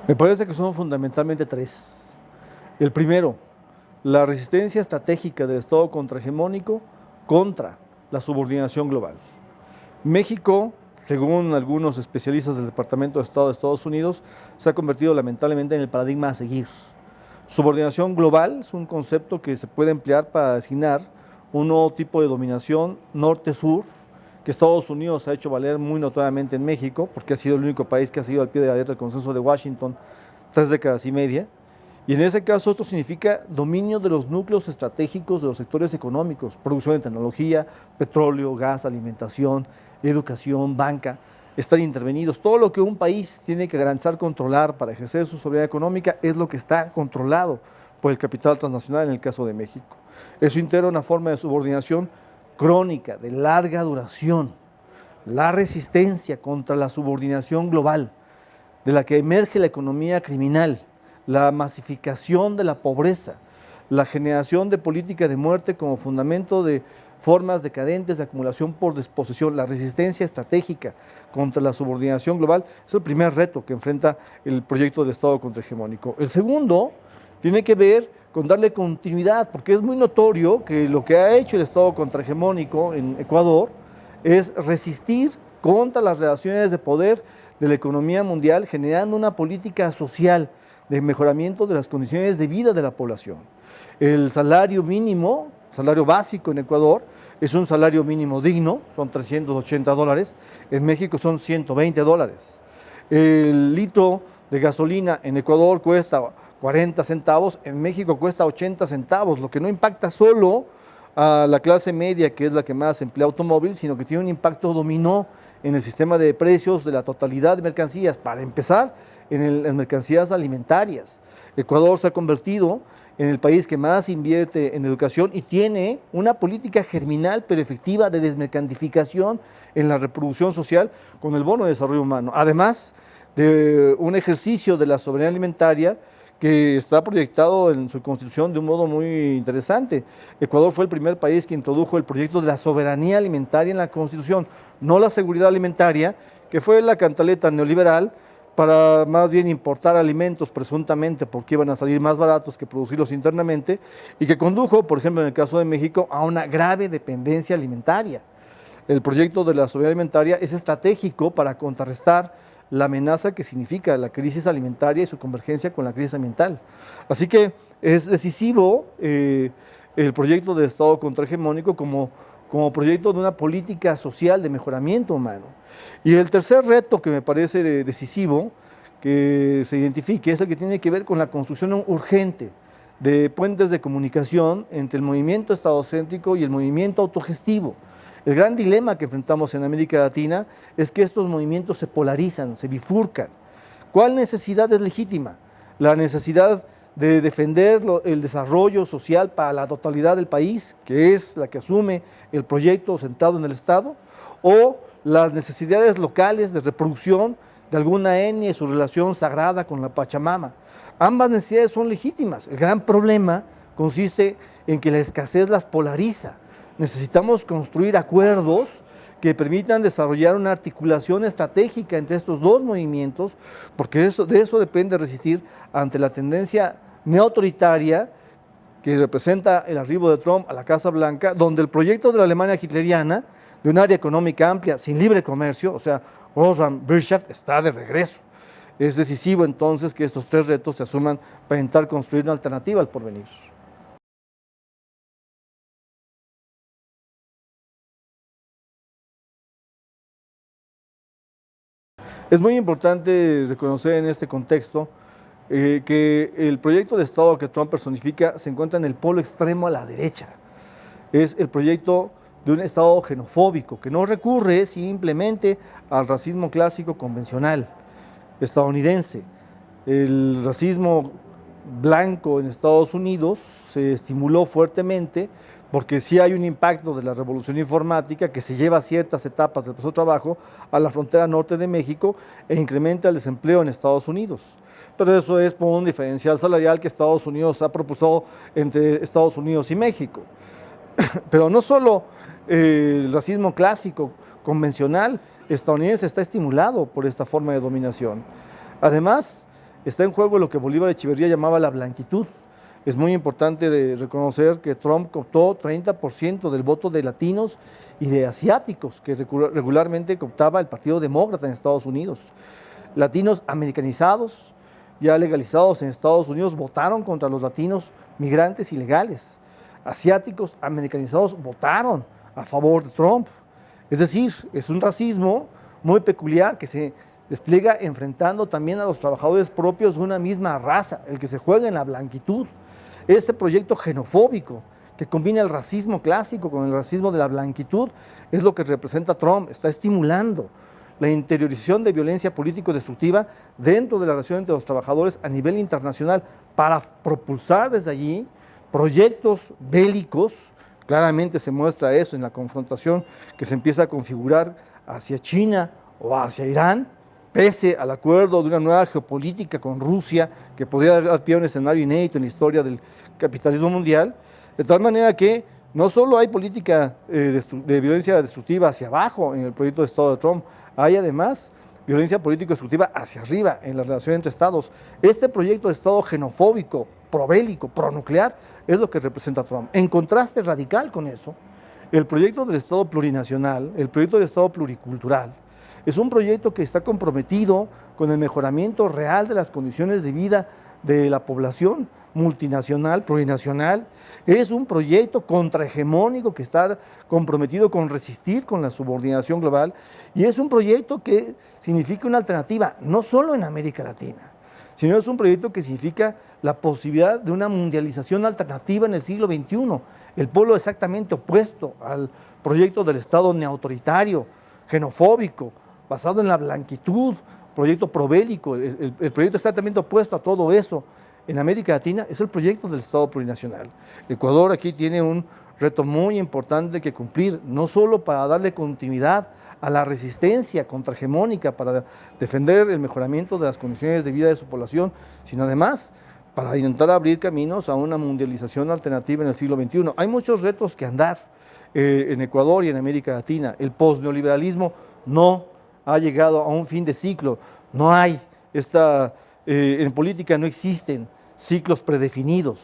Me parece que son fundamentalmente tres. El primero, la resistencia estratégica del Estado contrahegemónico contra la subordinación global. México, según algunos especialistas del Departamento de Estado de Estados Unidos, se ha convertido lamentablemente en el paradigma a seguir. Subordinación global es un concepto que se puede emplear para designar un nuevo tipo de dominación norte-sur que Estados Unidos ha hecho valer muy notoriamente en México, porque ha sido el único país que ha seguido al pie de la letra el consenso de Washington 3 décadas y media. Y en ese caso esto significa dominio de los núcleos estratégicos de los sectores económicos, producción de tecnología, petróleo, gas, alimentación, educación, banca, estar intervenidos. Todo lo que un país tiene que garantizar, controlar para ejercer su soberanía económica es lo que está controlado por el capital transnacional en el caso de México. Eso integra una forma de subordinación crónica, de larga duración, la resistencia contra la subordinación global, de la que emerge la economía criminal, la masificación de la pobreza, la generación de política de muerte como fundamento de formas decadentes de acumulación por desposesión, la resistencia estratégica contra la subordinación global, es el primer reto que enfrenta el proyecto del Estado contrahegemónico. El segundo tiene que ver con darle continuidad, porque es muy notorio que lo que ha hecho el Estado contrahegemónico en Ecuador es resistir contra las relaciones de poder de la economía mundial, generando una política social de mejoramiento de las condiciones de vida de la población. El salario mínimo, salario básico en Ecuador, es un salario mínimo digno, son $380, en México son $120. El litro de gasolina en Ecuador cuesta 40 centavos, en México cuesta 80 centavos, lo que no impacta solo a la clase media, que es la que más emplea automóvil, sino que tiene un impacto dominó en el sistema de precios de la totalidad de mercancías. Para empezar, en las mercancías alimentarias. Ecuador se ha convertido en el país que más invierte en educación y tiene una política germinal pero efectiva de desmercantificación en la reproducción social con el bono de desarrollo humano. Además de un ejercicio de la soberanía alimentaria que está proyectado en su constitución de un modo muy interesante. Ecuador fue el primer país que introdujo el proyecto de la soberanía alimentaria en la constitución, no la seguridad alimentaria, que fue la cantaleta neoliberal para más bien importar alimentos presuntamente porque iban a salir más baratos que producirlos internamente y que condujo, por ejemplo, en el caso de México, a una grave dependencia alimentaria. El proyecto de la soberanía alimentaria es estratégico para contrarrestar la amenaza que significa la crisis alimentaria y su convergencia con la crisis ambiental. Así que es decisivo el proyecto de Estado contrahegemónico como proyecto de una política social de mejoramiento humano. Y el tercer reto que me parece decisivo que se identifique es el que tiene que ver con la construcción urgente de puentes de comunicación entre el movimiento estadocéntrico y el movimiento autogestivo. El gran dilema que enfrentamos en América Latina es que estos movimientos se polarizan, se bifurcan. ¿Cuál necesidad es legítima? La necesidad de defender el desarrollo social para la totalidad del país, que es la que asume el proyecto centrado en el Estado, o las necesidades locales de reproducción de alguna etnia y su relación sagrada con la Pachamama. Ambas necesidades son legítimas. El gran problema consiste en que la escasez las polariza. Necesitamos construir acuerdos que permitan desarrollar una articulación estratégica entre estos dos movimientos, porque de eso depende resistir ante la tendencia neoautoritaria que representa el arribo de Trump a la Casa Blanca, donde el proyecto de la Alemania hitleriana, de un área económica amplia, sin libre comercio, o sea, Wirtschaft está de regreso. Es decisivo entonces que estos tres retos se asuman para intentar construir una alternativa al porvenir. Es muy importante reconocer en este contexto que el proyecto de Estado que Trump personifica se encuentra en el polo extremo a la derecha. Es el proyecto de un Estado xenofóbico que no recurre simplemente al racismo clásico convencional estadounidense. El racismo blanco en Estados Unidos se estimuló fuertemente porque sí hay un impacto de la revolución informática que se lleva a ciertas etapas del proceso de trabajo a la frontera norte de México e incrementa el desempleo en Estados Unidos. Pero eso es por un diferencial salarial que Estados Unidos ha propuesto entre Estados Unidos y México. Pero no solo el racismo clásico, convencional, estadounidense está estimulado por esta forma de dominación. Además, está en juego lo que Bolívar Echeverría llamaba la blanquitud. Es muy importante reconocer que Trump cooptó 30% del voto de latinos y de asiáticos, que regularmente cooptaba el Partido Demócrata en Estados Unidos. Latinos americanizados, ya legalizados en Estados Unidos, votaron contra los latinos migrantes ilegales. Asiáticos americanizados votaron a favor de Trump. Es decir, es un racismo muy peculiar que se despliega enfrentando también a los trabajadores propios de una misma raza, el que se juega en la blanquitud. Este proyecto xenofóbico que combina el racismo clásico con el racismo de la blanquitud es lo que representa Trump. Está estimulando la interiorización de violencia político-destructiva dentro de la relación entre los trabajadores a nivel internacional para propulsar desde allí proyectos bélicos. Claramente se muestra eso en la confrontación que se empieza a configurar hacia China o hacia Irán, pese al acuerdo de una nueva geopolítica con Rusia, que podría dar pie a un escenario inédito en la historia del capitalismo mundial, de tal manera que no solo hay política de violencia destructiva hacia abajo en el proyecto de Estado de Trump, hay además violencia político-destructiva hacia arriba en la relación entre estados. Este proyecto de Estado xenofóbico, probélico, pronuclear, es lo que representa Trump. En contraste radical con eso, el proyecto del Estado plurinacional, el proyecto del Estado pluricultural, es un proyecto que está comprometido con el mejoramiento real de las condiciones de vida de la población multinacional, plurinacional. Es un proyecto contrahegemónico que está comprometido con resistir con la subordinación global y es un proyecto que significa una alternativa, no solo en América Latina, sino es un proyecto que significa la posibilidad de una mundialización alternativa en el siglo XXI, el polo exactamente opuesto al proyecto del Estado neautoritario, xenofóbico, basado en la blanquitud, proyecto probélico, el proyecto exactamente opuesto a todo eso en América Latina es el proyecto del Estado plurinacional. Ecuador aquí tiene un reto muy importante que cumplir, no solo para darle continuidad a la resistencia contrahegemónica, para defender el mejoramiento de las condiciones de vida de su población, sino además para intentar abrir caminos a una mundialización alternativa en el siglo XXI. Hay muchos retos que andar en Ecuador y en América Latina. El postneoliberalismo no ha llegado a un fin de ciclo, no hay en política no existen ciclos predefinidos,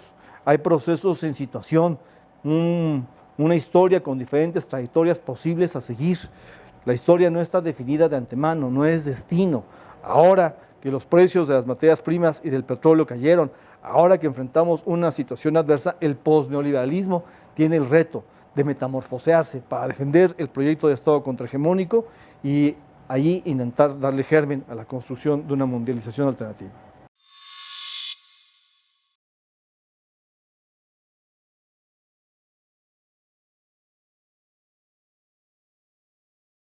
hay procesos en situación, una historia con diferentes trayectorias posibles a seguir. La historia no está definida de antemano, no es destino. Ahora que los precios de las materias primas y del petróleo cayeron, ahora que enfrentamos una situación adversa, el postneoliberalismo tiene el reto de metamorfosearse para defender el proyecto de Estado contrahegemónico y allí intentar darle germen a la construcción de una mundialización alternativa.